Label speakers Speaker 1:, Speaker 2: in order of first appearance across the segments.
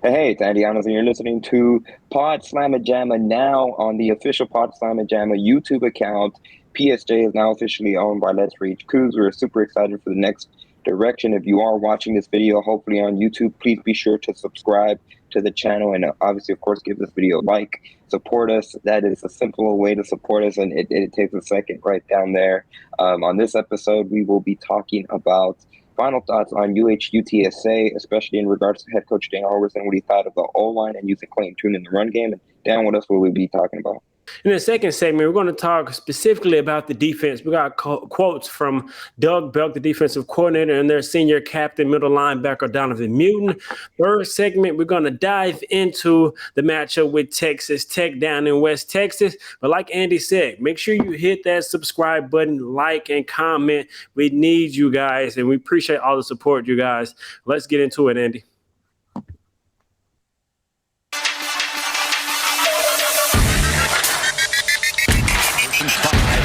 Speaker 1: Hey, it's Andy Yanez, and you're listening to Pawd Slama Jama now on the official Pawd Slama Jama YouTube account. PSJ is now officially owned by Let's Reach Cougars. We're super excited for the next direction. If you are watching this video, hopefully on YouTube, please be sure to subscribe to the channel and obviously, of course, give this video a like. Support us. That is a simple way to support us, and it takes a second right down there. On this episode, we will be talking about final thoughts on UTSA, especially in regards to head coach Dana Holgorsen, what he thought of the O-line and using Clayton Tune in the run game. And Dan, what else will we be talking about?
Speaker 2: In the second segment, we're going to talk specifically about the defense. We got quotes from Doug Belk, the defensive coordinator, and their senior captain, middle linebacker, Donavan Mutin. Third segment, we're going to dive into the matchup with Texas Tech down in West Texas. But like Andy said, make sure you hit that subscribe button, like, and comment. We need you guys, and we appreciate all the support, you guys. Let's get into it, Andy.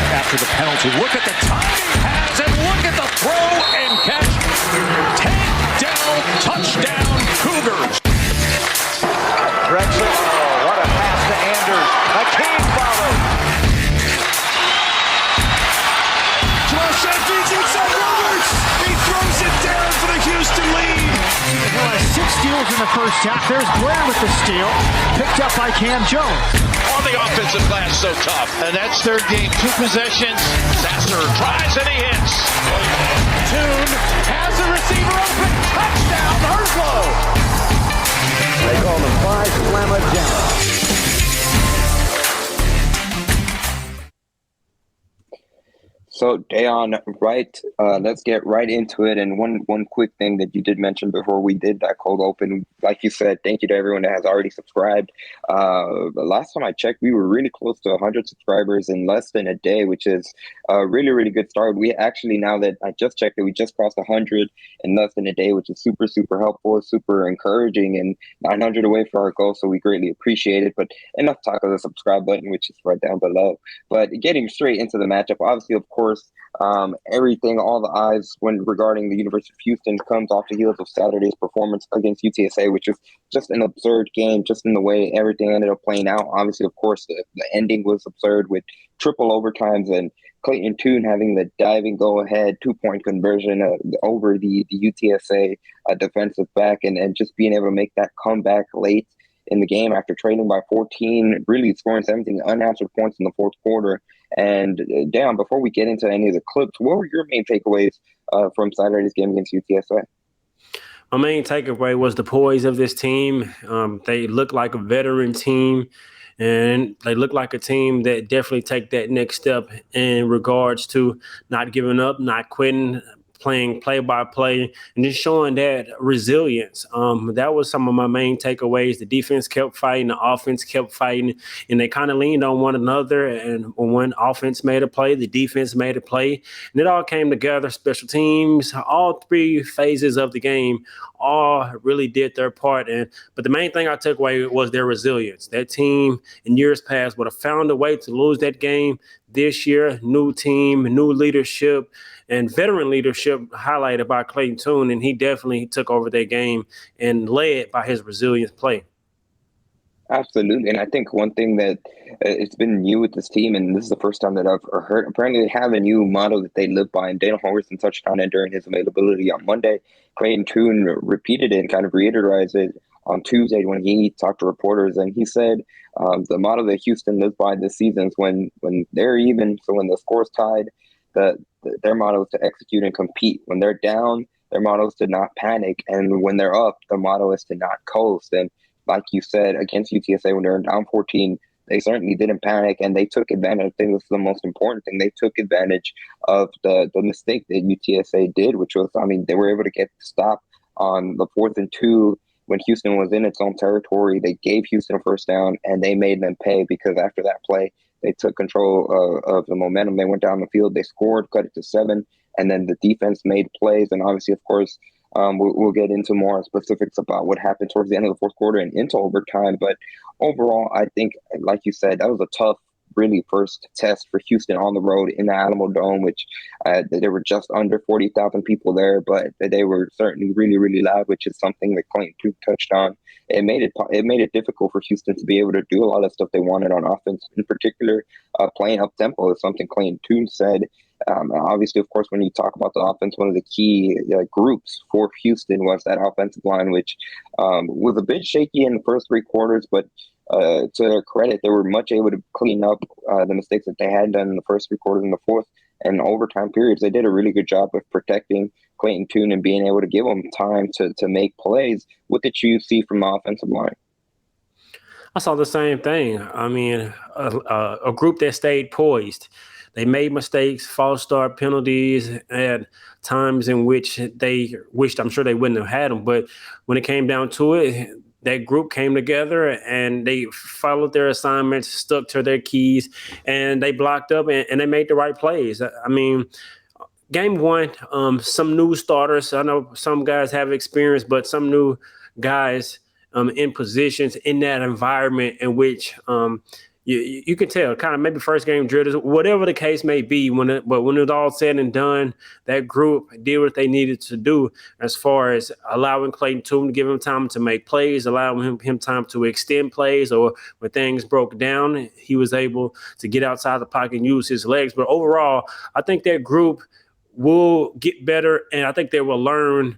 Speaker 3: After the penalty, look at the time he has, and look at the throw and catch. Takedown, touchdown, Cougars.
Speaker 4: Drexel, what a pass to Anders. A key follow. Joel Sheffield inside Roberts. He throws it down for the Houston lead.
Speaker 5: Well, 6 steals in the first half. There's Blair with the steal, picked up by Cam Jones.
Speaker 3: On the offensive glass, so tough.
Speaker 4: And that's their game. 2 possessions.
Speaker 3: Sasser tries and he hits.
Speaker 4: Tune has the receiver open. Touchdown, Herslow. They call the Pawd Slama Jama.
Speaker 1: So, Da'Yon, let's get right into it. And one quick thing that you did mention before we did that cold open, like you said, thank you to everyone that has already subscribed. The last time I checked, we were really close to 100 subscribers in less than a day, which is a really, really good start. We actually, now that I just checked it, we just crossed 100 in less than a day, which is super, super helpful, super encouraging, and 900 away for our goal. So we greatly appreciate it. But enough talk of the subscribe button, which is right down below. But getting straight into the matchup, obviously, of course, everything, all the eyes when regarding the University of Houston comes off the heels of Saturday's performance against UTSA, which is just an absurd game, just in the way everything ended up playing out. Obviously, of course, the ending was absurd with triple overtimes and Clayton Tune having the diving go-ahead 2-point conversion over the UTSA defensive back and just being able to make that comeback late in the game after trailing by 14, really scoring 17 unanswered points in the fourth quarter. And Dan, before we get into any of the clips, what were your main takeaways from Saturday's game against UTSA?
Speaker 2: My main takeaway was the poise of this team. They look like a veteran team, and they look like a team that definitely take that next step in regards to not giving up, not quitting, playing play-by-play, and just showing that resilience. That was some of my main takeaways. The defense kept fighting, the offense kept fighting, and they kind of leaned on one another. And when offense made a play, the defense made a play, and it all came together. Special teams, all 3 phases of the game, all really did their part. But the main thing I took away was their resilience. That team in years past would have found a way to lose that game. This year, new team, new leadership, and veteran leadership highlighted by Clayton Tune, and he definitely took over that game and led by his resilient play.
Speaker 1: Absolutely. And I think one thing that it's been new with this team, and this is the first time that I've heard, apparently they have a new motto that they live by, and Dana Holgorsen touched on it during his availability on Monday. Clayton Tune repeated it and kind of reiterated it on Tuesday when he talked to reporters, and he said the motto that Houston lives by this season is when they're even, so when the score's tied, their motto is to execute and compete. When they're down, their motto is to not panic, and when they're up, their motto is to not coast. And like you said, against UTSA, when they're down 14, they certainly didn't panic, and they took advantage. I think this is the most important thing. They took advantage of the mistake that UTSA did, which was, they were able to get the stop on the 4th and 2 when Houston was in its own territory. They gave Houston a first down, and they made them pay because after that play, they took control of the momentum. They went down the field, they scored, cut it to 7, and then the defense made plays. And obviously, of course, we'll get into more specifics about what happened towards the end of the fourth quarter and into overtime. But overall, I think, like you said, that was a tough really first test for Houston on the road in the Alamo Dome, which there were just under 40,000 people there, but they were certainly really, really loud, which is something that Clayton Tune touched on. It made it difficult for Houston to be able to do a lot of stuff they wanted on offense. In particular, playing up tempo is something Clayton Tune said. Obviously, of course, when you talk about the offense, one of the key groups for Houston was that offensive line, which was a bit shaky in the first three quarters, but to their credit, they were much able to clean up the mistakes that they had done in the first three quarters and the fourth and overtime periods. They did a really good job of protecting Clayton Tune and being able to give him time to make plays. What did you see from the offensive line?
Speaker 2: I saw the same thing. I mean, a group that stayed poised. They made mistakes, false start penalties, at times in which they wished, I'm sure they wouldn't have had them. But when it came down to it, that group came together and they followed their assignments, stuck to their keys, and they blocked up and they made the right plays. I mean, game one, some new starters. I know some guys have experience, but some new guys in positions in that environment in which you can tell kind of maybe first game jitters, whatever the case may be. But when it's all said and done, that group did what they needed to do as far as allowing Clayton Tune to give him time to make plays, allowing him time to extend plays, or when things broke down, he was able to get outside the pocket and use his legs. But overall, I think that group will get better, and I think they will learn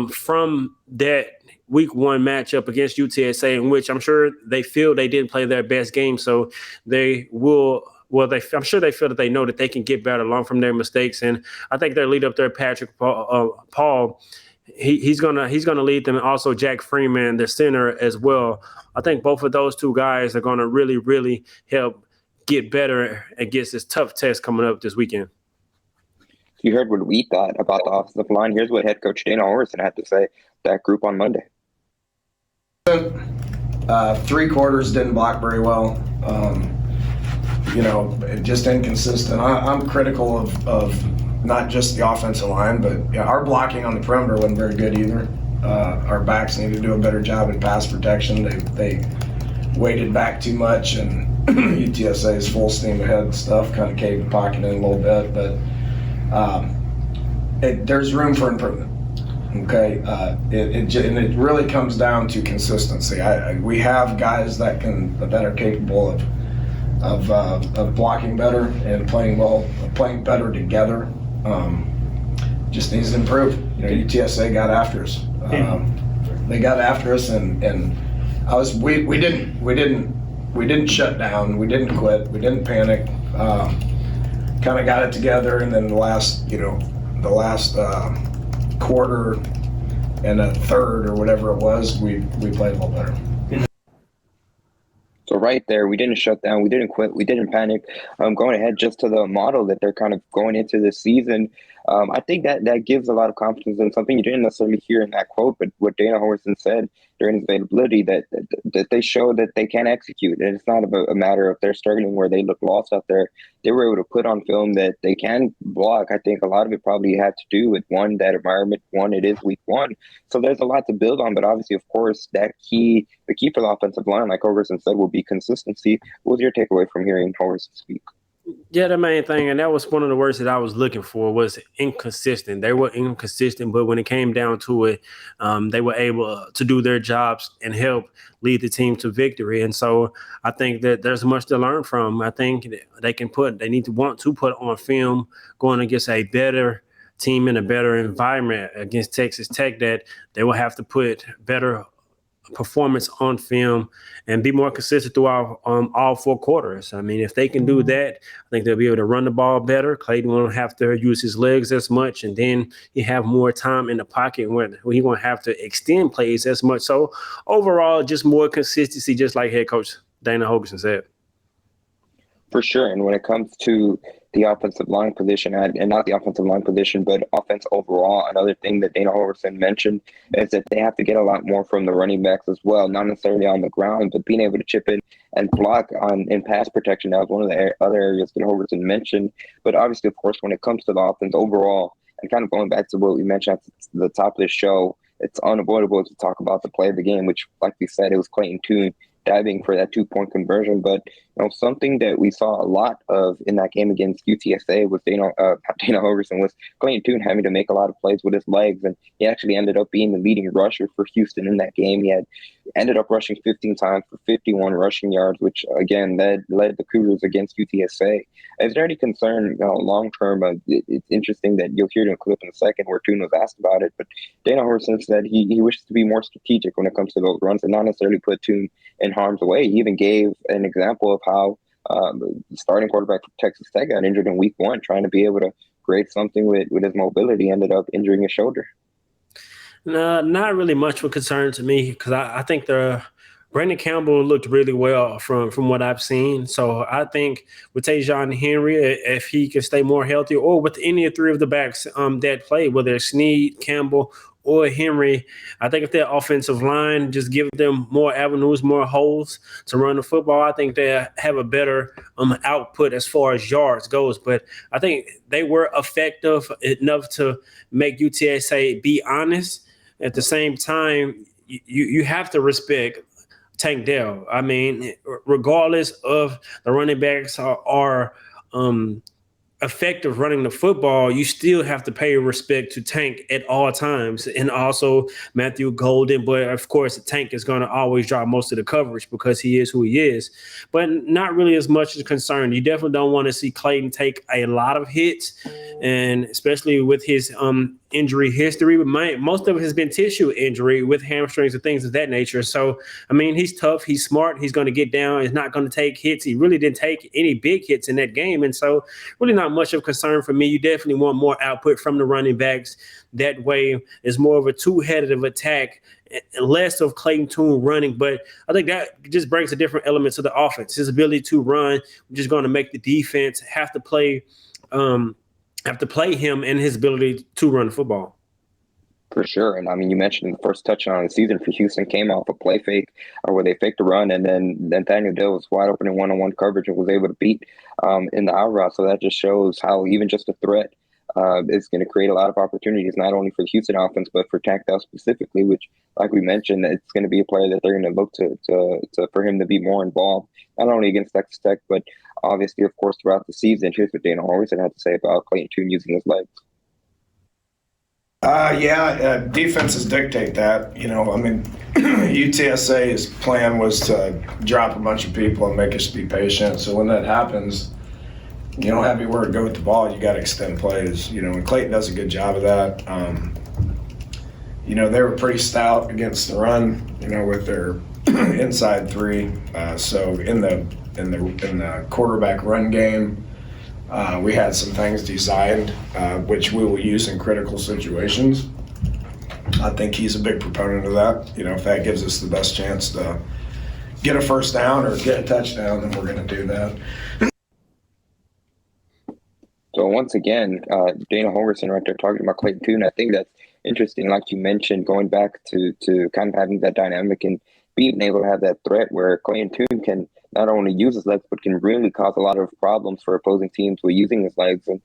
Speaker 2: from that week one matchup against UTSA, in which I'm sure they feel they didn't play their best game. So they will, I'm sure they feel that they know that they can get better, learn from their mistakes. And I think their lead up there, Patrick Paul, he's gonna lead them, and also Jack Freeman, their center, as well. I think both of those two guys are gonna really, really help get better against this tough test coming up this weekend.
Speaker 1: You heard what we thought about the offensive line. Here's what head coach Dana Holgorsen had to say that group on Monday.
Speaker 6: 3 quarters didn't block very well. Just inconsistent. I'm critical of not just the offensive line, but our blocking on the perimeter wasn't very good either. Our backs need to do a better job in pass protection. They weighted back too much, and UTSA's full steam ahead stuff kind of caved the pocket in a little bit, but there's room for improvement. Okay, and it really comes down to consistency. We have guys that are capable of blocking better and playing better together. Just needs to improve. UTSA got after us. They got after us, and we didn't shut down. We didn't quit. We didn't panic. Kind of got it together, and then the last quarter and a third or whatever it was, we played a little better.
Speaker 1: So right there, we didn't shut down, we didn't quit, we didn't panic. Going ahead just to the model that they're kind of going into this season, I think that gives a lot of confidence, and something you didn't necessarily hear in that quote, but what Dana Holgorsen said during his availability, that they show that they can execute. And it's not a matter of they're struggling where they look lost out there. They were able to put on film that they can block. I think a lot of it probably had to do with, one, that environment. One, it is week one. So there's a lot to build on. But obviously, of course, the key for the offensive line, like Holgorsen said, will be consistency. What was your takeaway from hearing Holgorsen speak?
Speaker 2: Yeah, the main thing, and that was one of the words that I was looking for, was inconsistent. They were inconsistent, but when it came down to it, they were able to do their jobs and help lead the team to victory. And so I think that there's much to learn from. I think they want to put on film going against a better team in a better environment against Texas Tech, that they will have to put better performance on film and be more consistent throughout all 4 quarters. I mean, if they can do that, I think they'll be able to run the ball better. Clayton won't have to use his legs as much, and then he have more time in the pocket where he won't have to extend plays as much. So overall, just more consistency, just like head coach Dana Holgorsen said.
Speaker 1: For sure. And when it comes to the offensive line position, and not the offensive line position, but offense overall, another thing that Dana Holgorsen mentioned is that they have to get a lot more from the running backs as well, not necessarily on the ground, but being able to chip in and block in pass protection. That was one of the other areas that Holgorsen mentioned. But obviously, of course, when it comes to the offense overall, and kind of going back to what we mentioned at the top of the show, it's unavoidable to talk about the play of the game, which, like we said, it was Clayton Tune diving for that 2-point conversion. But something that we saw a lot of in that game against UTSA was Dana Holgorsen was Clayton Tune having to make a lot of plays with his legs, and he actually ended up being the leading rusher for Houston in that game. He had ended up rushing 15 times for 51 rushing yards, which again led the Cougars against UTSA. Is there any concern long term? It's interesting that you'll hear it in a clip in a second where Tune was asked about it, but Dana Holgorsen said he wishes to be more strategic when it comes to those runs and not necessarily put Tune in harm's way. He even gave an example of how the starting quarterback for Texas Tech got injured in week 1, trying to be able to create something with his mobility, ended up injuring his shoulder.
Speaker 2: No, not really much of a concern to me because I think Brandon Campbell looked really well from what I've seen. So I think with Ta'Jon Henry, if he can stay more healthy, or with any of 3 of the backs that play, whether it's Snead, Campbell, or Henry, I think if their offensive line just give them more avenues, more holes to run the football, I think they have a better output as far as yards goes. But I think they were effective enough to make UTSA be honest. At the same time, you have to respect Tank Dell. I mean, regardless of the running backs are effective running the football, you still have to pay respect to Tank at all times, and also Matthew Golden. But of course, Tank is going to always drop most of the coverage because he is who he is. But not really as much as concerned. You definitely don't want to see Clayton take a lot of hits, and especially with his injury history. Most of it has been tissue injury with hamstrings and things of that nature. So, I mean, he's tough. He's smart. He's going to get down. He's not going to take hits. He really didn't take any big hits in that game. And so really not much of concern for me. You definitely want more output from the running backs. That way it's more of a two-headed attack, less of Clayton Tune running. But I think that just brings a different element to the offense. His ability to run, which is going to make the defense have to play him and his ability to run the football.
Speaker 1: For sure. And I mean, you mentioned the first touchdown of the season for Houston came off a play fake where they faked a run, and then Nathaniel Dill was wide open in one-on-one coverage and was able to beat in the out route. So that just shows how even just a threat is going to create a lot of opportunities, not only for the Houston offense, but for Tank Dell specifically, which, like we mentioned, it's going to be a player that they're going to look to for him to be more involved, not only against Texas Tech, but obviously, of course, throughout the season. Here's what Dana Holgorsen had to say about Clayton Tune using his legs.
Speaker 6: Defenses dictate that. I mean, UTSA's plan was to drop a bunch of people and make us be patient. So when that happens, you don't have anywhere to go with the ball. You got to extend plays. And Clayton does a good job of that. They were pretty stout against the run. With their inside 3. So in the quarterback run game, we had some things designed, which we will use in critical situations. I think he's a big proponent of that. If that gives us the best chance to get a first down or get a touchdown, then we're going to do that.
Speaker 1: So once again, Dana Holgorsen right there talking about Clayton Tune. I think that's interesting, like you mentioned, going back to kind of having that dynamic and being able to have that threat where Clayton Tune can not only use his legs, but can really cause a lot of problems for opposing teams with using his legs. And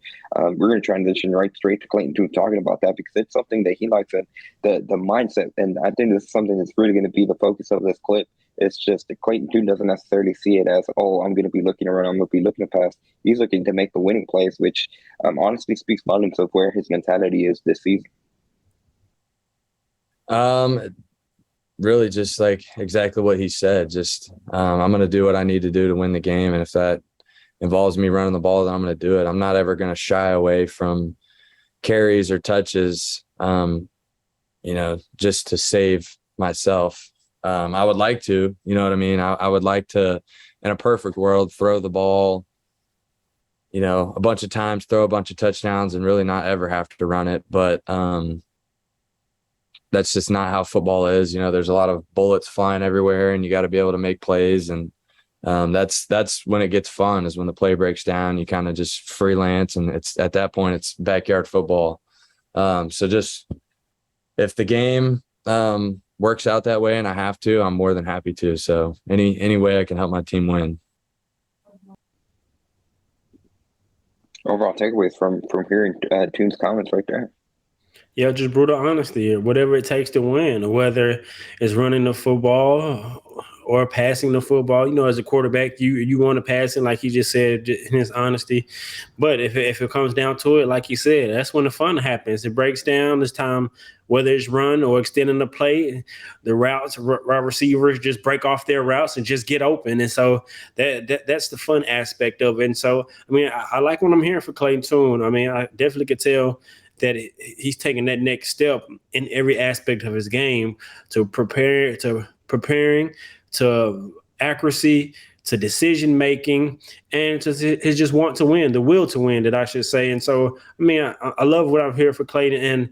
Speaker 1: we're going to transition right straight to Clayton Tune talking about that because it's something that he likes, the mindset. And I think this is something that's really going to be the focus of this clip. It's just that Clayton Tune doesn't necessarily see it as, I'm going to be looking around, I'm going to be looking to pass. He's looking to make the winning plays, which honestly speaks volumes of where his mentality is this season.
Speaker 7: Really just like exactly what he said. Just I'm going to do what I need to do to win the game. And if that involves me running the ball, then I'm going to do it. I'm not ever going to shy away from carries or touches, just to save myself. I would like to, you know what I mean? I would like to, in a perfect world, throw the ball, a bunch of times, throw a bunch of touchdowns and really not ever have to run it. But that's just not how football is. There's a lot of bullets flying everywhere and you got to be able to make plays. And that's when it gets fun, is when the play breaks down, you kind of just freelance. And it's at that point, it's backyard football. So just if the game works out that way and I have to, I'm more than happy to. So any way I can help my team win.
Speaker 1: Overall takeaways from hearing Tune's comments right there.
Speaker 2: Yeah, just brutal honesty. Whatever it takes to win, whether it's running the football or passing the football. You know, as a quarterback, you want to pass it, like he just said in his honesty. But if it comes down to it, like you said, that's when the fun happens. It breaks down. This time, whether it's run or extending the play, the routes, receivers just break off their routes and just get open. And so that's the fun aspect of it. And so, I mean, I like what I'm hearing for Clayton Tune. I mean, I definitely could tell that he's taking that next step in every aspect of his game, to preparing, to accuracy, to decision making, and to his just want to win, the will to win, that I should say. And so, I mean, I love what I'm hearing for Clayton, and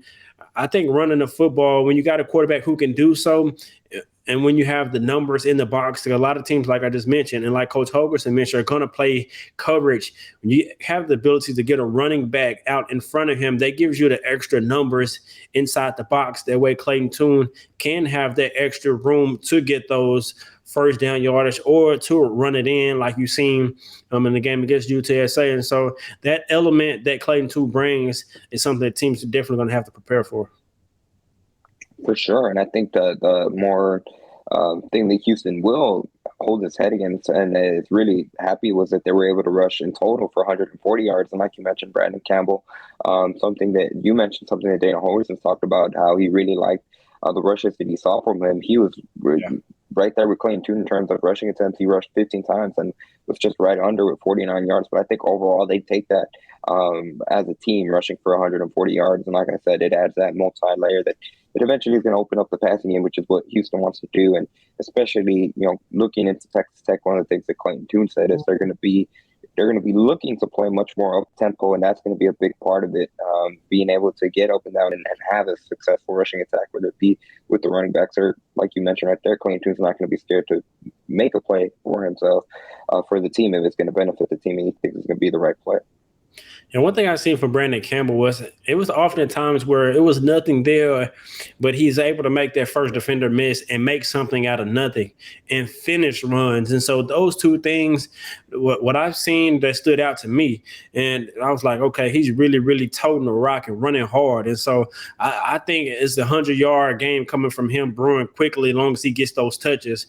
Speaker 2: I think running the football, when you got a quarterback who can do so, and when you have the numbers in the box, a lot of teams, like I just mentioned, and like Coach Holgorsen mentioned, are going to play coverage. When you have the ability to get a running back out in front of him, that gives you the extra numbers inside the box. That way Clayton Tune can have that extra room to get those first down yardage or to run it in, like you've seen in the game against UTSA. And so that element that Clayton Tune brings is something that teams are definitely going to have to prepare for.
Speaker 1: For sure. And I think the more thing that Houston will hold its head against and is really happy was that they were able to rush in total for 140 yards. And like you mentioned, Brandon Campbell, something that you mentioned, something that Dana Holgorsen talked about, how he really liked the rushes that he saw from him. He was right there with Clayton Tune in terms of rushing attempts. He rushed 15 times and was just right under with 49 yards. But I think overall they take that as a team, rushing for 140 yards. And like I said, it adds that multi-layer that it eventually is going to open up the passing game, which is what Houston wants to do. And especially, looking into Texas Tech, one of the things that Clayton Tune said is they're going to be looking to play much more up tempo, and that's going to be a big part of it. Being able to get up and down and have a successful rushing attack, whether it be with the running backs or, like you mentioned right there, Clayton Tune's not going to be scared to make a play for himself, for the team, if it's going to benefit the team and he thinks it's going to be the right play.
Speaker 2: And one thing I seen from Brandon Campbell was it was often at times where it was nothing there, but he's able to make that first defender miss and make something out of nothing and finish runs. And so those two things, what I've seen that stood out to me, and I was like, okay, he's really, really toting the rock and running hard. And so I think it's the 100-yard game coming from him brewing quickly as long as he gets those touches.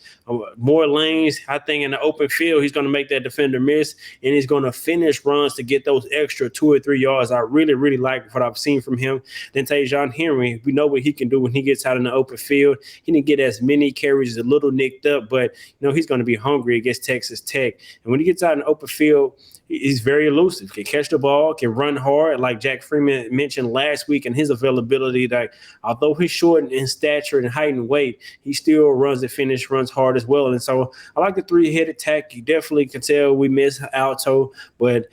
Speaker 2: More lanes, I think in the open field, he's going to make that defender miss, and he's going to finish runs to get those extra 2 or 3 yards. I really, really like what I've seen from him. Then Da'Yon Henry, we know what he can do when he gets out in the open field. He didn't get as many carries, a little nicked up, but he's going to be hungry against Texas Tech. And when he gets out in the open field, he's very elusive, can catch the ball, can run hard, like Jack Freeman mentioned last week, and his availability that although he's short in stature and height and weight, he still runs hard as well. And so I like the three-head attack. You definitely can tell we miss Alto, but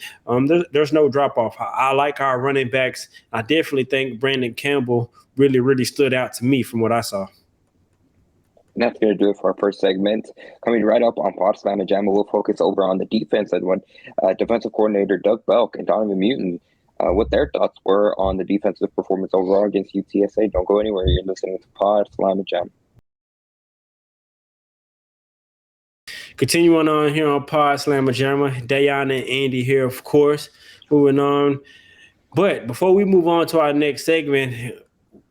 Speaker 2: there's no drop-off. I like our running backs. I definitely think Brandon Campbell really, really stood out to me from what I saw.
Speaker 1: And that's going to do it for our first segment. Coming right up on Pawd Slama Jama, we'll focus over on the defense and when defensive coordinator Doug Belk and Donavan Mutin, what their thoughts were on the defensive performance overall against UTSA. Don't go anywhere. You're listening to Pawd Slama Jama.
Speaker 2: Continuing on here on Pawd Slama Jama, Da'Yon and Andy here, of course, moving on. But before we move on to our next segment,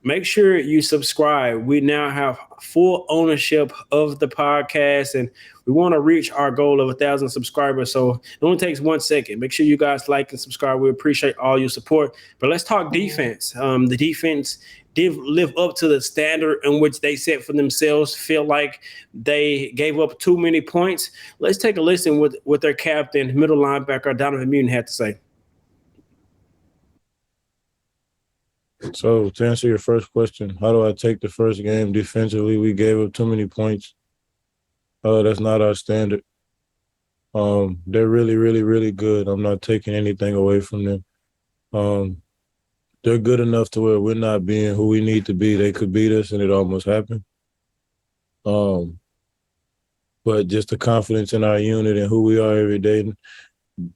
Speaker 2: make sure you subscribe. We now have full ownership of the podcast, and we want to reach our goal of 1,000 subscribers. So it only takes 1 second. Make sure you guys like and subscribe. We appreciate all your support. But let's talk defense. The defense did live up to the standard in which they set for themselves. Feel like they gave up too many points. Let's take a listen with what their captain, middle linebacker Donavan Mutin, had to say.
Speaker 8: So to answer your first question, how do I take the first game defensively? We gave up too many points. That's not our standard. They're really, really, really good. I'm not taking anything away from them. They're good enough to where we're not being who we need to be. They could beat us, and it almost happened. But just the confidence in our unit and who we are every day,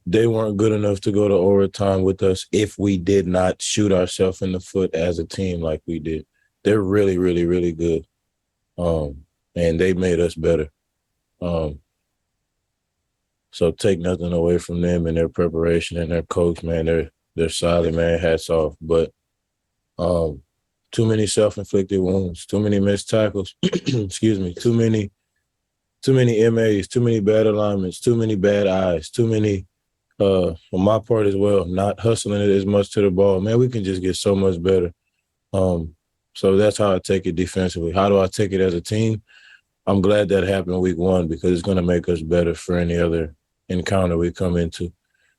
Speaker 8: they weren't good enough to go to overtime with us if we did not shoot ourselves in the foot as a team like we did. They're really, really, really good. And they made us better. So take nothing away from them and their preparation and their coach, man. They're solid, man. Hats off. But too many self-inflicted wounds, too many missed tackles, excuse me, too too many MAs, too many bad alignments, too many bad eyes, too many, on my part as well, not hustling it as much to the ball. Man, we can just get so much better. So that's how I take it defensively. How do I take it as a team? I'm glad that happened week one because it's going to make us better for any other encounter we come into.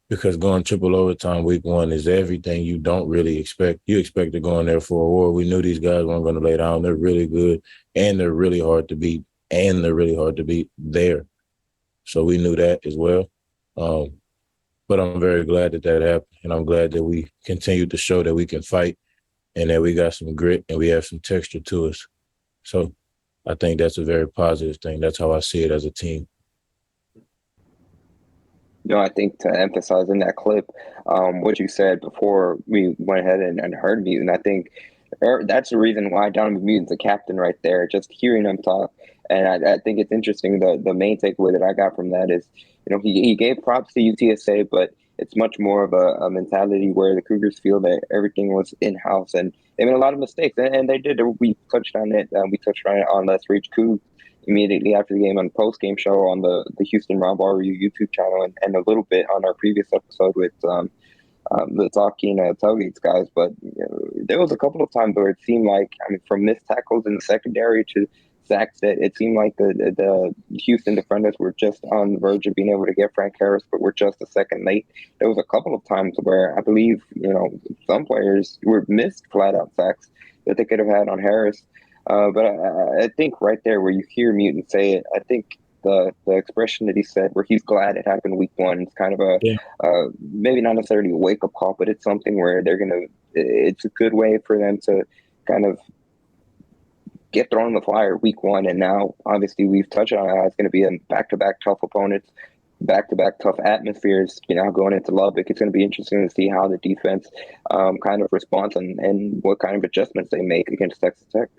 Speaker 8: Because going triple overtime week one is everything you don't really expect. You expect to go in there for a war. We knew these guys weren't going to lay down. They're really good, and they're really hard to beat, there. So we knew that as well. But I'm very glad that happened, and I'm glad that we continued to show that we can fight and that we got some grit and we have some texture to us. So I think that's a very positive thing. That's how I see it as a team.
Speaker 1: I think to emphasize in that clip, what you said before we went ahead and heard Mutin, I think that's the reason why Donavan Mutin's a captain right there, just hearing him talk. And I think it's interesting, the main takeaway that I got from that is, he gave props to UTSA, but it's much more of a mentality where the Cougars feel that everything was in-house, and they made a lot of mistakes, and they did. We touched on it. We touched on it on Let's Reach Coug immediately after the game on the post-game show on the Houston Round Ball Review YouTube channel, and a little bit on our previous episode with the Talking Tailgates guys. But there was a couple of times where it seemed like, from missed tackles in the secondary to sacks, that it seemed like the Houston defenders were just on the verge of being able to get Frank Harris, but were just a second late. There was a couple of times where I believe, some players were missed flat-out sacks that they could have had on Harris. But I think right there where you hear Mutin say it, I think the expression that he said where he's glad it happened week one, it's kind of maybe not necessarily a wake-up call, but it's something where it's a good way for them to kind of get thrown in the fire week one. And now, obviously, we've touched on how it's going to be a back-to-back tough opponents, back-to-back tough atmospheres, going into Lubbock. It's going to be interesting to see how the defense kind of responds and what kind of adjustments they make against Texas Tech.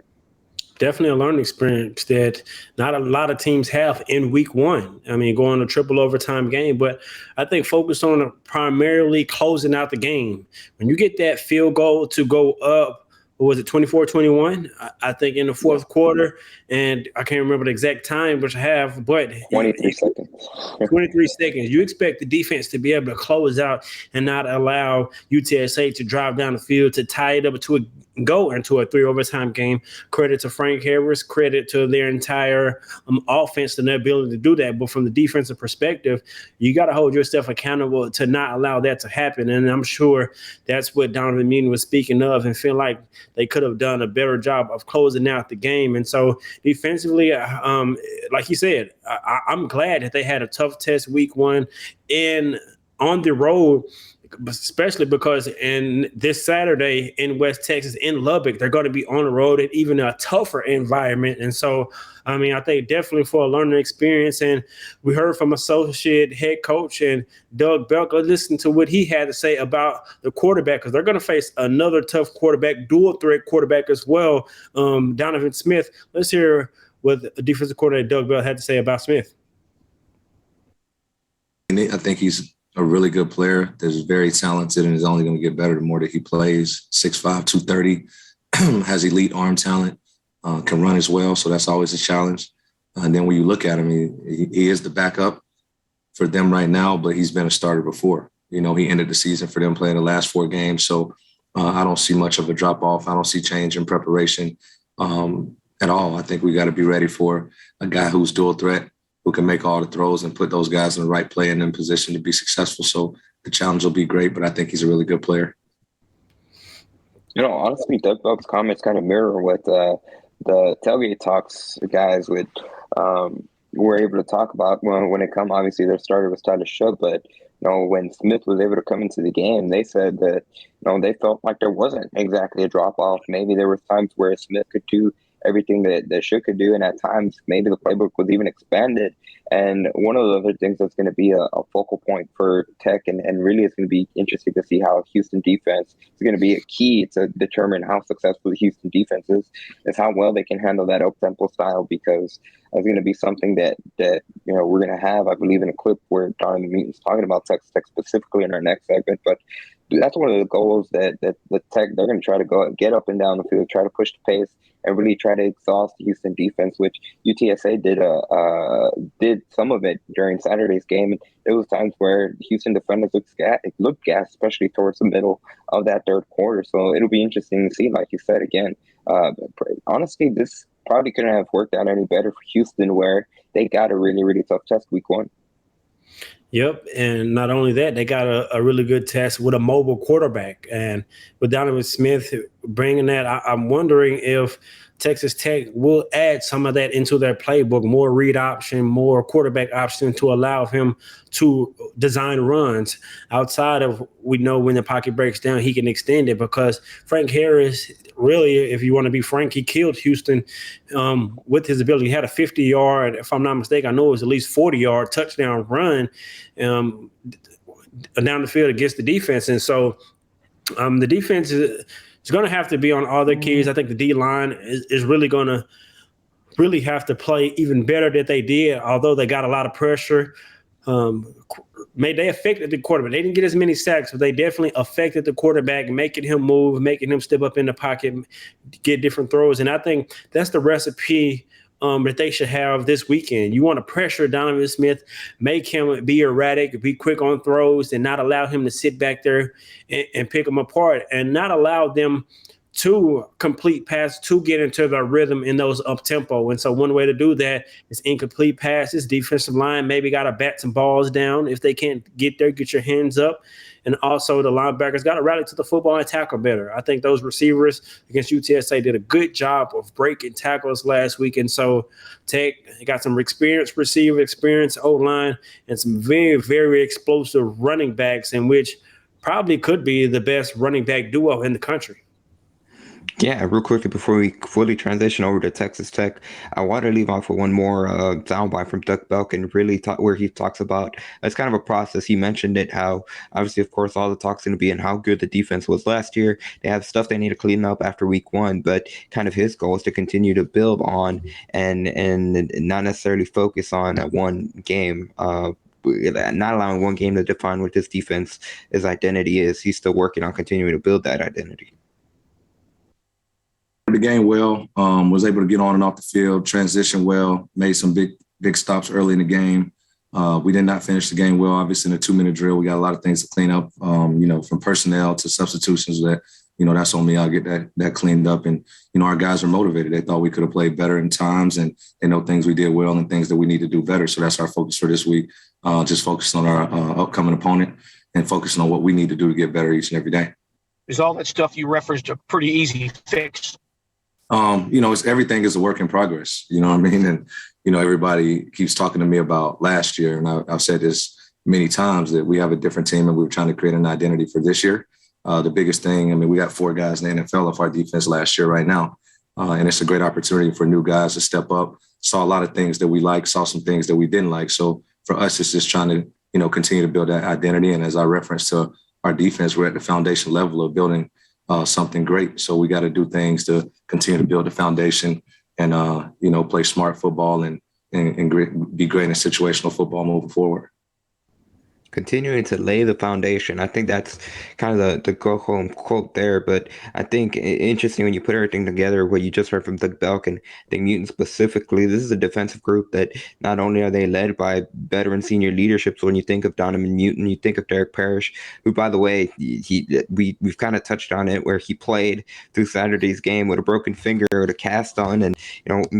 Speaker 2: Definitely a learning experience that not a lot of teams have in week one. Going a triple overtime game, but I think focused on primarily closing out the game. When you get that field goal to go up, what was it, 24-21? I think in the fourth quarter, and I can't remember the exact time, which I have, but
Speaker 1: 23 seconds.
Speaker 2: 23 seconds. You expect the defense to be able to close out and not allow UTSA to drive down the field to tie it up go into a 3 overtime game. Credit to Frank Harris, credit to their entire offense and their ability to do that. But from the defensive perspective, you got to hold yourself accountable to not allow that to happen. And I'm sure that's what Donavan Mutin was speaking of, and feel like they could have done a better job of closing out the game. And so defensively, like you said, I'm glad that they had a tough test week one on the road, especially because in this Saturday in West Texas, in Lubbock, they're going to be on the road in even a tougher environment. And so, I think definitely for a learning experience. And we heard from associate head coach and Doug Belk. Listen to what he had to say about the quarterback, because they're going to face another tough quarterback, dual threat quarterback as well, Donovan Smith. Let's hear what the defensive coordinator Doug Belk had to say about Smith.
Speaker 9: I think he's a really good player that's very talented and is only going to get better the more that he plays. 6'5", 230, has elite arm talent, can run as well, so that's always a challenge. And then when you look at him, he is the backup for them right now, but he's been a starter before. He ended the season for them playing the last 4 games, so I don't see much of a drop-off. I don't see change in preparation at all. I think we got to be ready for a guy who's dual threat, who can make all the throws and put those guys in the right play and in position to be successful. So the challenge will be great, but I think he's a really good player.
Speaker 1: Honestly, Doug Belk's comments kind of mirror what the tailgate talks guys were able to talk about when it come. Obviously, their starter was Tyler Shutt, but when Smith was able to come into the game, they said that they felt like there wasn't exactly a drop off. Maybe there were times where Smith could do everything that Shutt could do, and at times maybe the playbook was even expanded. And one of the other things that's going to be a focal point for Tech, and really it's going to be interesting to see how Houston defense is going to be a key to determine how successful the Houston defense is how well they can handle that up-tempo style, because it's going to be something that we're going to have, I believe, in a clip where Donavan Mutin's talking about Texas Tech specifically in our next segment. But that's one of the goals that the Tech, they're going to try to get up and down the field, try to push the pace, and really try to exhaust the Houston defense, which UTSA did some of it during Saturday's game. And there was times where Houston defenders looked gassed, especially towards the middle of that third quarter. So it'll be interesting to see, like you said again. Honestly, this probably couldn't have worked out any better for Houston, where they got a really, really tough test week 1.
Speaker 2: Yep, and not only that, they got a really good test with a mobile quarterback. And with Donovan Smith bringing that, I'm wondering if Texas Tech will add some of that into their playbook, more read option, more quarterback option to allow him to design runs outside of, we know when the pocket breaks down, he can extend it, because Frank Harris, really, if you want to be frank, he killed Houston with his ability. He had a 50-yard, if I'm not mistaken, I know it was at least 40-yard touchdown run down the field against the defense. And so the defense is going to have to be on all their keys. I think the D-line is really going to really have to play even better than they did, although they got a lot of pressure. They affected the quarterback. They didn't get as many sacks, but they definitely affected the quarterback, making him move, making him step up in the pocket, get different throws. And I think that's the recipe that they should have this weekend. You want to pressure Donovan Smith, make him be erratic, be quick on throws, and not allow him to sit back there and pick them apart, and not allow them to complete pass, to get into their rhythm in those up tempo. And so one way to do that is incomplete passes. Defensive line maybe got to bat some balls down. If they can't get there, get your hands up. And also the linebackers got to rally to the football and tackle better. I think those receivers against UTSA did a good job of breaking tackles last week. And so Tech got some experienced receiver, experienced O-line, and some very, very explosive running backs, in which probably could be the best running back duo in the country.
Speaker 1: Yeah, real quickly before we fully transition over to Texas Tech, I want to leave off with one more soundbite from Doug Belk, and really where he talks about, it's kind of a process. He mentioned it, how obviously, of course, all the talk's going to be in how good the defense was last year. They have stuff they need to clean up after week 1, but kind of his goal is to continue to build on and not necessarily focus on one game. Not allowing one game to define what this defense, his identity is. He's still working on continuing to build that identity.
Speaker 9: The game well, was able to get on and off the field, transition well, made some big stops early in the game. We did not finish the game well, obviously, in a 2-minute drill. We got a lot of things to clean up, from personnel to substitutions that, that's on me. I'll get that cleaned up. And, our guys are motivated. They thought we could have played better in times, and they know things we did well and things that we need to do better. So that's our focus for this week, just focus on our upcoming opponent and focusing on what we need to do to get better each and every day.
Speaker 10: Is all that stuff you referenced a pretty easy fix?
Speaker 9: It's everything is a work in progress, you know what I mean? And, everybody keeps talking to me about last year. And I've said this many times, that we have a different team and we're trying to create an identity for this year. The biggest thing, we got 4 guys in the NFL off our defense last year right now. And it's a great opportunity for new guys to step up. Saw a lot of things that we liked, saw some things that we didn't like. So for us, it's just trying to, continue to build that identity. And as I referenced to our defense, we're at the foundation level of building something great. So we got to do things to continue to build the foundation and, play smart football and be great in situational football moving forward.
Speaker 1: Continuing to lay the foundation. I think that's kind of the go home quote there. But I think interesting when you put everything together, what you just heard from Doug Belk and I think Mutin specifically, this is a defensive group that not only are they led by veteran senior leadership. So when you think of Donovan Mutin, you think of Derek Parrish, who, by the way, we've kind of touched on it, where he played through Saturday's game with a broken finger or a cast on, and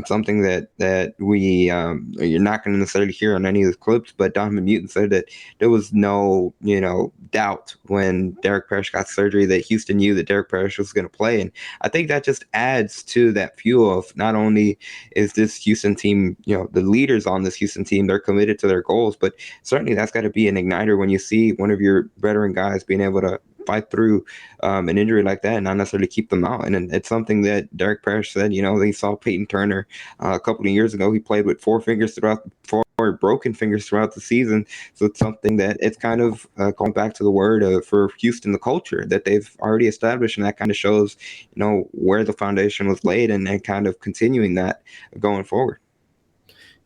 Speaker 1: something that we you're not going to necessarily hear on any of the clips. But Donovan Mutin said that there was no, doubt when Derek Parrish got surgery that Houston knew that Derek Parrish was going to play. And I think that just adds to that fuel of not only is this Houston team, the leaders on this Houston team, they're committed to their goals, but certainly that's got to be an igniter when you see one of your veteran guys being able to fight through an injury like that and not necessarily keep them out. And it's something that Derek Parrish said, they saw Peyton Turner a couple of years ago. He played with 4 broken fingers throughout the season. So it's something that it's kind of going back to the word for Houston, the culture that they've already established. And that kind of shows, where the foundation was laid and kind of continuing that going forward.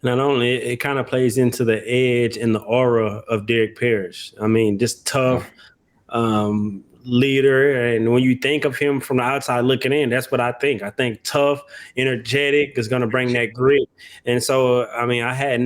Speaker 2: Not only, it kind of plays into the edge and the aura of Derek Parrish. Just tough, leader. And when you think of him from the outside looking in, that's what I think. I think tough, energetic, is going to bring that grit. And so, I mean, I had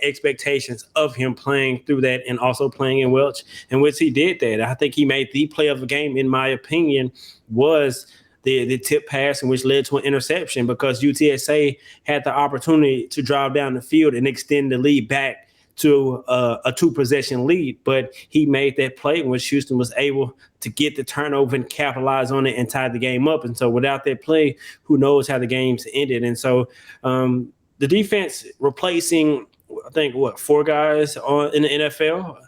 Speaker 2: expectations of him playing through that and also playing in Welch, in which he did that. I think he made the play of the game, in my opinion, was the tip pass, in which led to an interception, because UTSA had the opportunity to drive down the field and extend the lead back to a 2-possession lead. But he made that play in which Houston was able to get the turnover and capitalize on it and tie the game up. And so without that play, who knows how the game's ended. And so the defense replacing, I think, 4 guys in the NFL,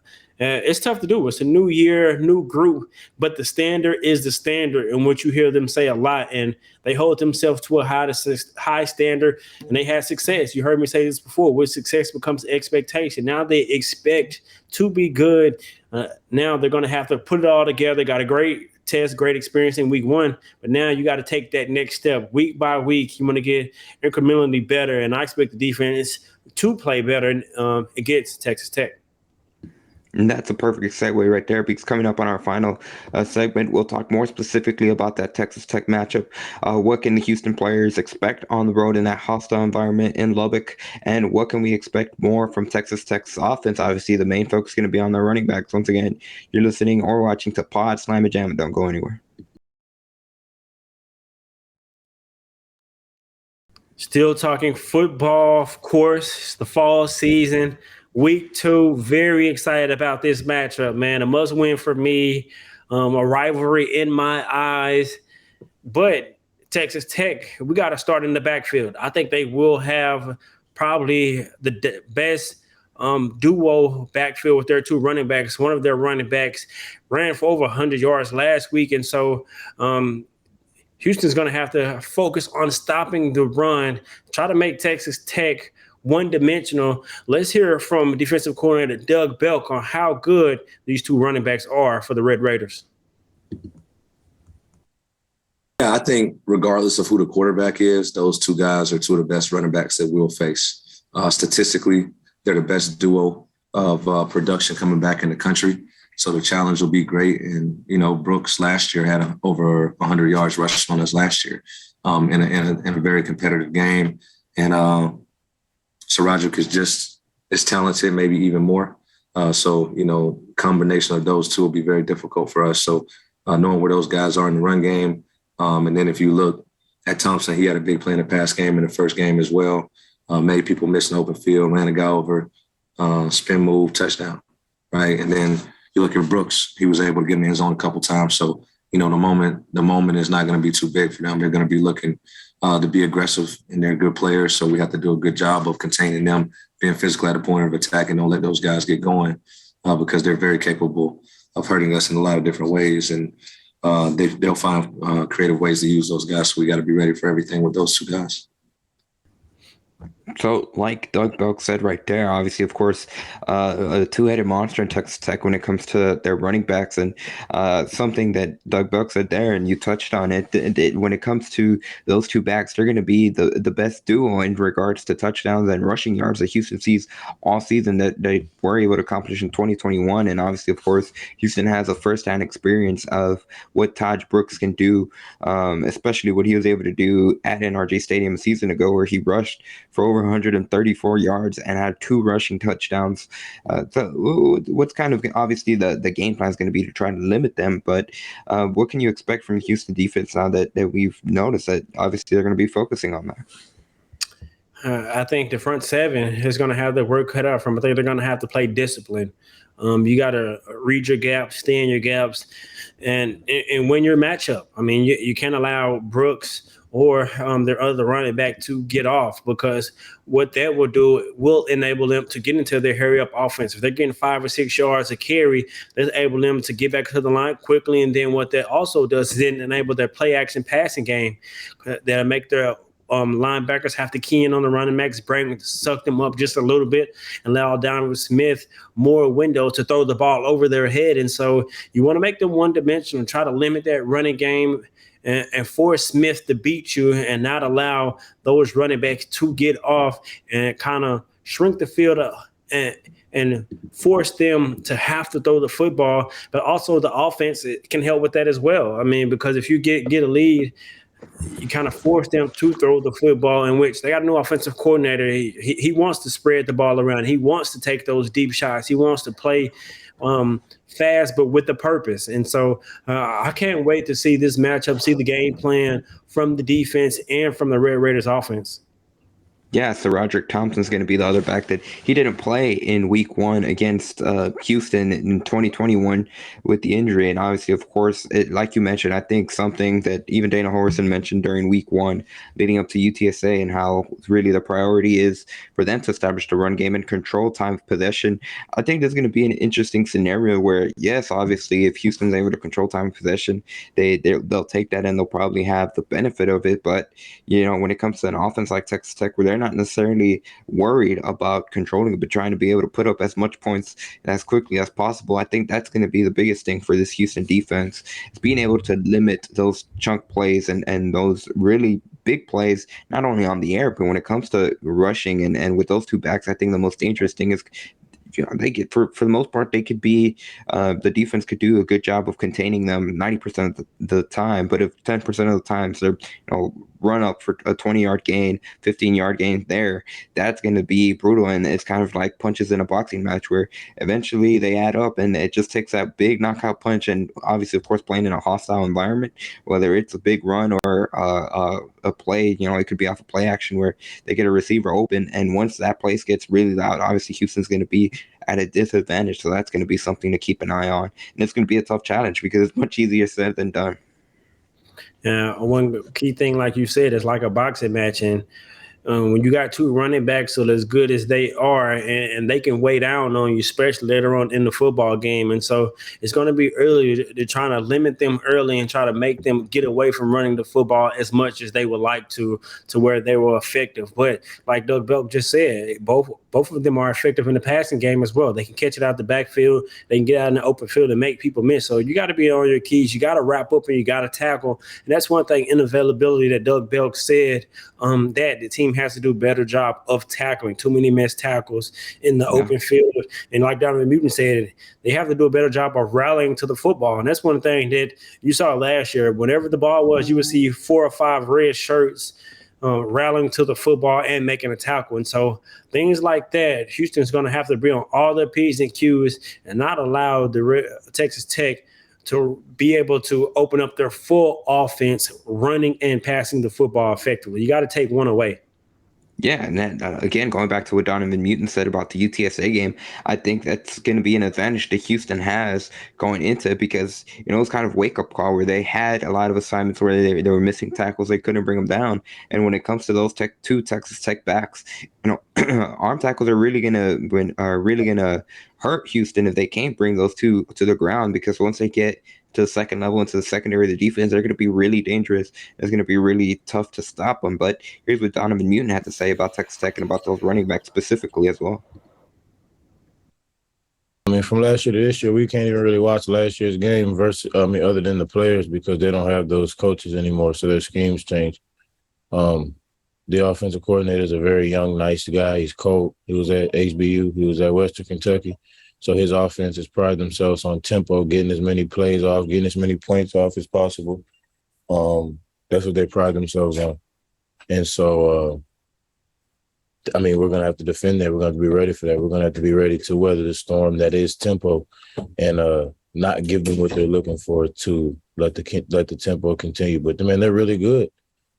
Speaker 2: it's tough to do. It's a new year, new group, but the standard is the standard, in which you hear them say a lot, and they hold themselves to a high standard, and they had success. You heard me say this before, where success becomes expectation. Now they expect to be good. Now they're going to have to put it all together. Got a great test, great experience in week 1, but now you got to take that next step. Week by week, you want to get incrementally better, and I expect the defense to play better against Texas Tech.
Speaker 1: And that's a perfect segue right there, because coming up on our final segment, we'll talk more specifically about that Texas Tech matchup. What can the Houston players expect on the road in that hostile environment in Lubbock? And what can we expect more from Texas Tech's offense? Obviously, the main focus is going to be on their running backs. Once again, you're listening or watching to Pawd Slama Jama. Don't go anywhere.
Speaker 2: Still talking football, of course. It's the fall season. Week 2, very excited about this matchup, man. A must-win for me, a rivalry in my eyes. But Texas Tech, we got to start in the backfield. I think they will have probably the best duo backfield with their 2 running backs. One of their running backs ran for over 100 yards last week, and so Houston's going to have to focus on stopping the run, try to make Texas Tech one-dimensional. Let's hear from defensive coordinator Doug Belk on how good these 2 running backs are for the Red Raiders.
Speaker 9: Yeah, I think regardless of who the quarterback is, those 2 guys are 2 of the best running backs that we'll face. Statistically, they're the best duo of production coming back in the country. So the challenge will be great. And, Brooks last year had over 100 yards rushing on us last year in a very competitive game. And Sarajic is just as talented, maybe even more. So, combination of those 2 will be very difficult for us. So knowing where those guys are in the run game. And then if you look at Thompson, he had a big play in the pass game in the first game as well. Made people miss an open field, ran a guy over, spin move, touchdown, right? And then you look at Brooks, he was able to get in his zone a couple times. So, the moment is not going to be too big for them. They're going to be looking to be aggressive, and they're good players. So we have to do a good job of containing them, being physical at the point of attack, and don't let those guys get going because they're very capable of hurting us in a lot of different ways. And they'll find creative ways to use those guys. So we got to be ready for everything with those 2 guys.
Speaker 1: So, like Doug Belk said right there, obviously, of course, a 2-headed monster in Texas Tech when it comes to their running backs, and something that Doug Belk said there, and you touched on it, when it comes to those 2 backs, they're going to be the best duo in regards to touchdowns and rushing yards that Houston sees all season that they were able to accomplish in 2021. And obviously, of course, Houston has a firsthand experience of what Taj Brooks can do, especially what he was able to do at NRG Stadium a season ago, where he rushed for over 134 yards and had 2 rushing touchdowns. So what's kind of obviously the game plan is going to be to try to limit them, but what can you expect from Houston defense now that we've noticed that obviously they're going to be focusing on that?
Speaker 2: I think the front 7 is going to have their work cut out from. I think they're going to have to play discipline. You got to read your gaps, stay in your gaps, and win your matchup. I mean, you can't allow Brooks or their other running back to get off, because what that will do will enable them to get into their hurry-up offense. If they're getting 5 or 6 yards a carry, that's able them to get back to the line quickly. And then what that also does is then enable their play-action passing game that'll make their linebackers have to key in on the running backs, suck them up just a little bit, and allow Donovan Smith more window to throw the ball over their head. And so you want to make them one-dimensional, try to limit that running game, and force Smith to beat you and not allow those running backs to get off and kind of shrink the field up and and force them to have to throw the football, but also the offense can help with that as well. I mean, because if you get a lead, you kind of force them to throw the football, in which they got a new offensive coordinator. He wants to spread the ball around. He wants to take those deep shots. He wants to play fast, but with a purpose. And so I can't wait to see this matchup, see the game plan from the defense and from the Red Raiders offense.
Speaker 1: Yeah, so Roderick Thompson's going to be the other back that he didn't play in week 1 against Houston in 2021 with the injury. And obviously, of course, like you mentioned, I think something that even Dana Holgorsen mentioned during week 1 leading up to UTSA and how really the priority is for them to establish the run game and control time of possession. I think there's going to be an interesting scenario where, yes, obviously, if Houston's able to control time of possession, they'll take that and they'll probably have the benefit of it. But, when it comes to an offense like Texas Tech, where they're not necessarily worried about controlling it, but trying to be able to put up as much points as quickly as possible. I think that's going to be the biggest thing for this Houston defense, is being able to limit those chunk plays and those really big plays, not only on the air, but when it comes to rushing and with those two backs, I think the most dangerous thing is they get for the most part they could be the defense could do a good job of containing them 90% of the time, but if 10% of the times they're run up for a 20-yard gain, 15-yard gain there, that's going to be brutal. And it's kind of like punches in a boxing match where eventually they add up and it just takes that big knockout punch. And obviously, of course, playing in a hostile environment, whether it's a big run or a play, it could be off a play action where they get a receiver open. And once that place gets really loud, obviously Houston's going to be at a disadvantage. So that's going to be something to keep an eye on. And it's going to be a tough challenge because it's much easier said than done.
Speaker 2: One key thing, like you said, is like a boxing match. And when you got two running backs so as good as they are, and they can weigh down on you, especially later on in the football game. And so it's going to be early. They're trying to limit them early and try to make them get away from running the football as much as they would like to where they were effective. But like Doug Belk just said, both of them are effective in the passing game as well. They can catch it out the backfield. They can get out in the open field and make people miss. So you got to be on your keys. You got to wrap up and you got to tackle. And that's one thing in availability that Doug Belk said that the team has to do a better job of tackling. Too many missed tackles in the open field. And like Donavan Mutin said, they have to do a better job of rallying to the football. And that's one thing that you saw last year. Whenever the ball was, you would see 4 or 5 red shirts rallying to the football and making a tackle. And so things like that, Houston's going to have to be on all their P's and Q's and not allow the Texas Tech to be able to open up their full offense running and passing the football effectively. You got to take one away.
Speaker 1: Yeah, and then again, going back to what Donavan Mutin said about the UTSA game, I think that's going to be an advantage that Houston has going into it because, it was kind of wake-up call where they had a lot of assignments where they were missing tackles. They couldn't bring them down. And when it comes to those two Texas Tech backs, arm tackles are really going to hurt Houston if they can't bring those two to the ground, because once they get to the second level, into the secondary of the defense, they're going to be really dangerous. It's going to be really tough to stop them. But here's what Donavan Mutin had to say about Texas Tech and about those running backs specifically as well.
Speaker 8: I mean, from last year to this year, we can't even really watch last year's game other than the players, because they don't have those coaches anymore, so their schemes change. The offensive coordinator is a very young, nice guy. He's cold. He was at HBU. He was at Western Kentucky. So his offenses pride themselves on tempo, getting as many plays off, getting as many points off as possible. That's what they pride themselves on. And so, we're going to have to defend that. We're going to have to be ready for that. We're going to have to be ready to weather the storm that is tempo and not give them what they're looking for to let the tempo continue. But, man, they're really good.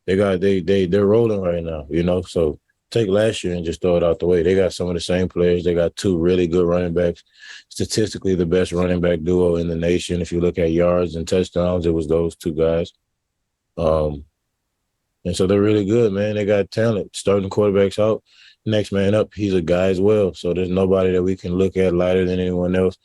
Speaker 8: They're rolling right now, so take last year and just throw it out the way. They got some of the same players. They got 2 really good running backs, statistically the best running back duo in the nation. If you look at yards and touchdowns, it was those 2 guys. And so they're really good, man. They got talent. Starting quarterbacks out, next man up, he's a guy as well. So there's nobody that we can look at lighter than anyone else.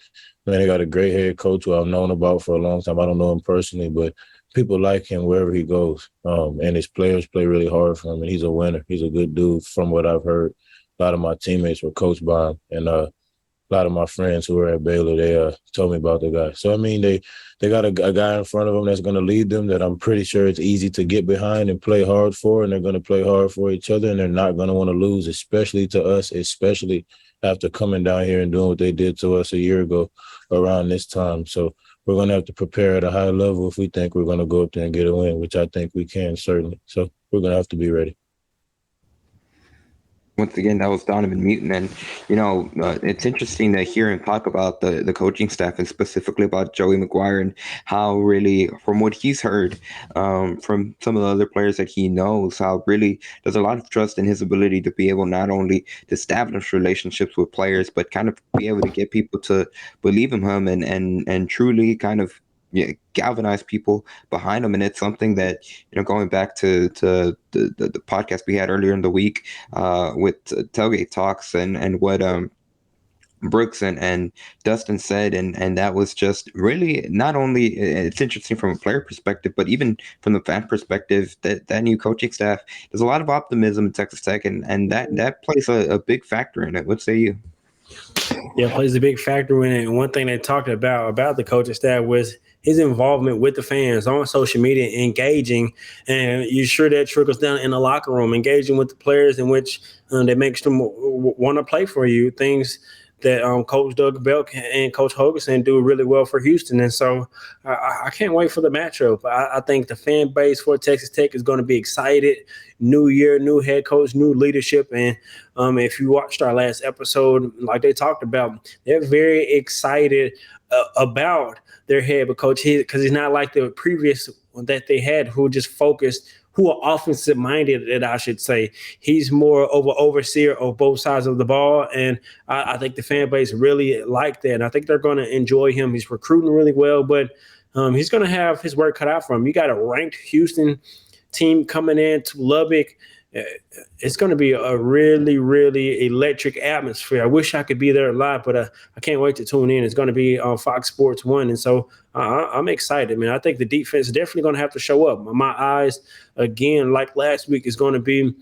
Speaker 8: Man, they got a great head coach who I've known about for a long time. I don't know him personally, but people like him wherever he goes. And his players play really hard for him, and he's a winner. He's a good dude from what I've heard. A lot of my teammates were coached by him. And a lot of my friends who were at Baylor, they told me about the guy. So, I mean, they got a guy in front of them that's going to lead them that I'm pretty sure it's easy to get behind and play hard for, and they're going to play hard for each other, and they're not going to want to lose, especially to us, especially after coming down here and doing what they did to us a year ago around this time. So we're going to have to prepare at a high level if we think we're going to go up there and get a win, which I think we can, certainly. So we're going to have to be ready.
Speaker 1: Once again, that was Donavan Mutin. And, it's interesting to hear him talk about the coaching staff and specifically about Joey McGuire and how really, from what he's heard from some of the other players that he knows, how really there's a lot of trust in his ability to be able not only to establish relationships with players, but kind of be able to get people to believe in him and truly kind of galvanize people behind him. And it's something that, going back to the podcast we had earlier in the week with Tailgate Talks and what Brooks and Dustin said, and that was just really not only it's interesting from a player perspective, but even from the fan perspective, that new coaching staff, there's a lot of optimism in Texas Tech, and that plays a big factor in it. What say you?
Speaker 2: Yeah, plays a big factor in it. And one thing they talked about the coaching staff was his involvement with the fans on social media, engaging, and you're sure that trickles down in the locker room, engaging with the players in which that makes them want to play for you, things that Coach Doug Belk and Coach Holgorsen do really well for Houston. And so I can't wait for the matchup. I think the fan base for Texas Tech is going to be excited. New year, new head coach, new leadership. And if you watched our last episode, like they talked about, they're very excited about their head coach because he's not like the previous one that they had who just focused – who are offensive minded, I should say. He's more of an overseer of both sides of the ball. And I think the fan base really liked that. And I think they're going to enjoy him. He's recruiting really well, but he's going to have his work cut out for him. You got a ranked Houston team coming in to Lubbock. It's going to be a really, really electric atmosphere. I wish I could be there live, but I can't wait to tune in. It's going to be on Fox Sports 1. And so I'm excited, man. I think the defense is definitely going to have to show up. My eyes, again, like last week, is going to be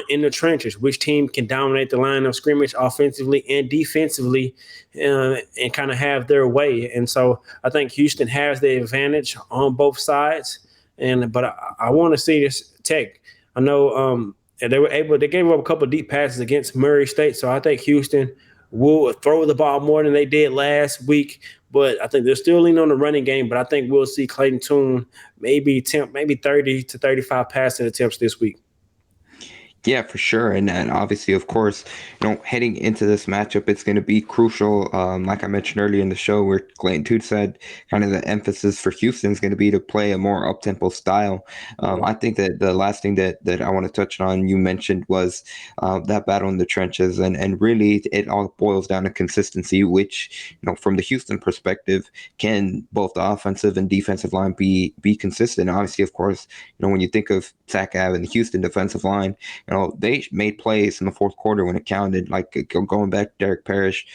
Speaker 2: in the trenches. Which team can dominate the line of scrimmage offensively and defensively and kind of have their way. And so I think Houston has the advantage on both sides. But I want to see this Tech. I know they gave up a couple of deep passes against Murray State, so I think Houston will throw the ball more than they did last week. But I think they're still leaning on the running game. But I think we'll see Clayton Tune maybe 30 to 35 passing attempts this week.
Speaker 1: Yeah, for sure. And obviously, of course, heading into this matchup, it's going to be crucial. Like I mentioned earlier in the show, where Clayton Tune said kind of the emphasis for Houston is going to be to play a more up-tempo style. I think that the last thing that I want to touch on, you mentioned, was that battle in the trenches. And really, it all boils down to consistency, which, from the Houston perspective, can both the offensive and defensive line be consistent. Obviously, of course, when you think of Zach Ave and the Houston defensive line, they made plays in the fourth quarter when it counted, like going back to Derek Parrish,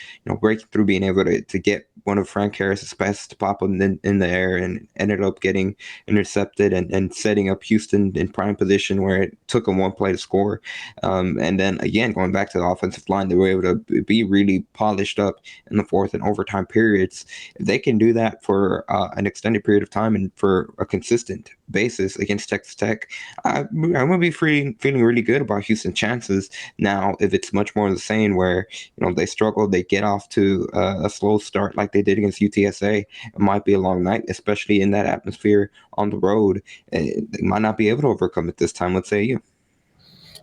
Speaker 1: breaking through, being able to get one of Frank Harris's passes to pop in the air and ended up getting intercepted and setting up Houston in prime position where it took them one play to score. And then, again, going back to the offensive line, they were able to be really polished up in the fourth and overtime periods. If they can do that for an extended period of time and for a consistent basis against Texas Tech, I'm going to be feeling really good about Houston chances. Now, if it's much more the same where they struggle, they get off to a slow start like they did against UTSA, it might be a long night, especially in that atmosphere on the road. They might not be able to overcome it this time. What say you?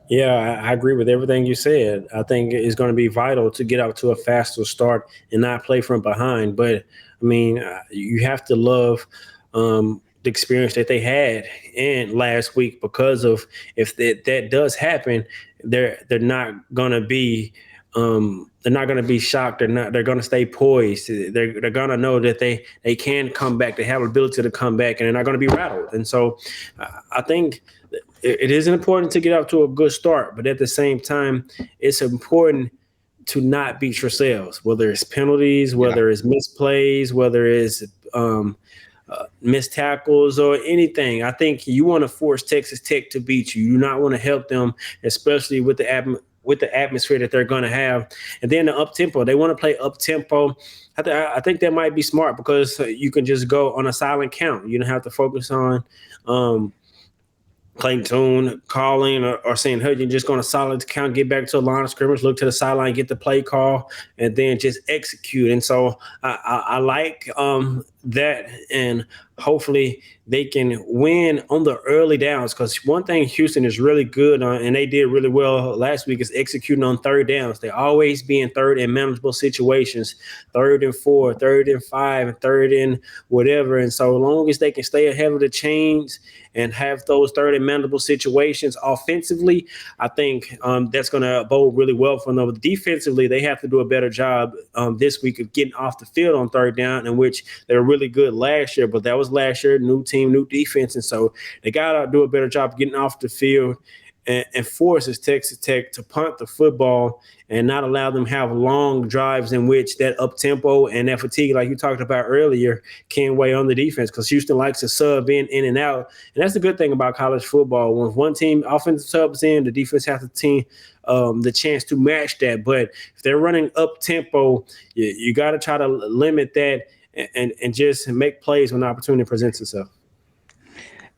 Speaker 2: Yeah, I agree with everything you said. I think it's going to be vital to get out to a faster start and not play from behind. But, I mean, you have to love the experience that they had in last week, because of if that does happen, they're not going to be shocked. They're going to stay poised. They're going to know that they can come back. They have the ability to come back, and they're not going to be rattled. And so I think it is important to get out to a good start, but at the same time, it's important to not beat yourselves, whether it's penalties, whether it's misplays, whether it's missed tackles or anything. I think you want to force Texas Tech to beat you. You do not want to help them, especially with the with the atmosphere that they're going to have. And then the up-tempo, they want to play up-tempo. I think that might be smart because you can just go on a silent count. You don't have to focus on Clayton Tune calling or saying, hey, you're just going to solid count, get back to the line of scrimmage, look to the sideline, get the play call, and then just execute. And so I like that, and hopefully they can win on the early downs, because one thing Houston is really good on, and they did really well last week, is executing on third downs. They always be in third and manageable situations, 3rd and 4, 3rd and 5, and 3rd and whatever. And so long as they can stay ahead of the chains and have those 3rd and manageable situations offensively, I think that's going to bode really well for them. Defensively, they have to do a better job this week of getting off the field on 3rd down, in which they were really good last year, but that was last year, new team, new defense. And so they got to do a better job getting off the field and forces Texas Tech to punt the football and not allow them have long drives in which that up-tempo and that fatigue, like you talked about earlier, can weigh on the defense, because Houston likes to sub in and out. And that's the good thing about college football. When one team offensive subs in, the defense has the chance to match that. But if they're running up-tempo, you got to try to limit that and just make plays when the opportunity presents itself.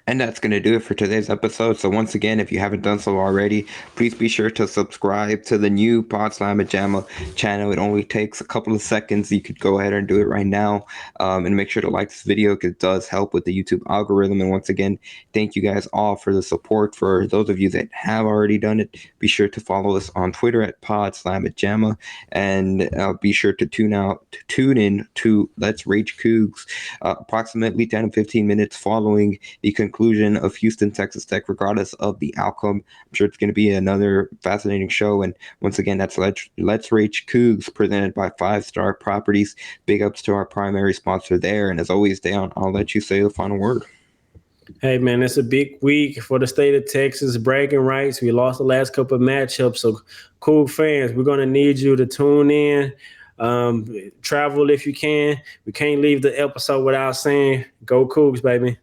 Speaker 1: And that's going to do it for today's episode. So once again, if you haven't done so already, please be sure to subscribe to the new Pawd Slama Jama channel. It only takes a couple of seconds. You could go ahead and do it right now, and make sure to like this video, because it does help with the YouTube algorithm. And once again, thank you guys all for the support. For those of you that have already done it, be sure to follow us on Twitter at Pawd Slama Jama, and be sure to tune in to Let's Rage Cougs approximately 10 to 15 minutes following the conclusion of Houston, Texas Tech, regardless of the outcome. I'm sure it's going to be another fascinating show. And once again, that's Let's Rage Cougs, presented by 5 Star Properties. Big ups to our primary sponsor there. And as always, Da'Yon, I'll let you say the final word.
Speaker 2: Hey, man, it's a big week for the state of Texas. Bragging rights. We lost the last couple of matchups. So, Coug fans, we're going to need you to tune in. Travel if you can. We can't leave the episode without saying, go Cougs, baby.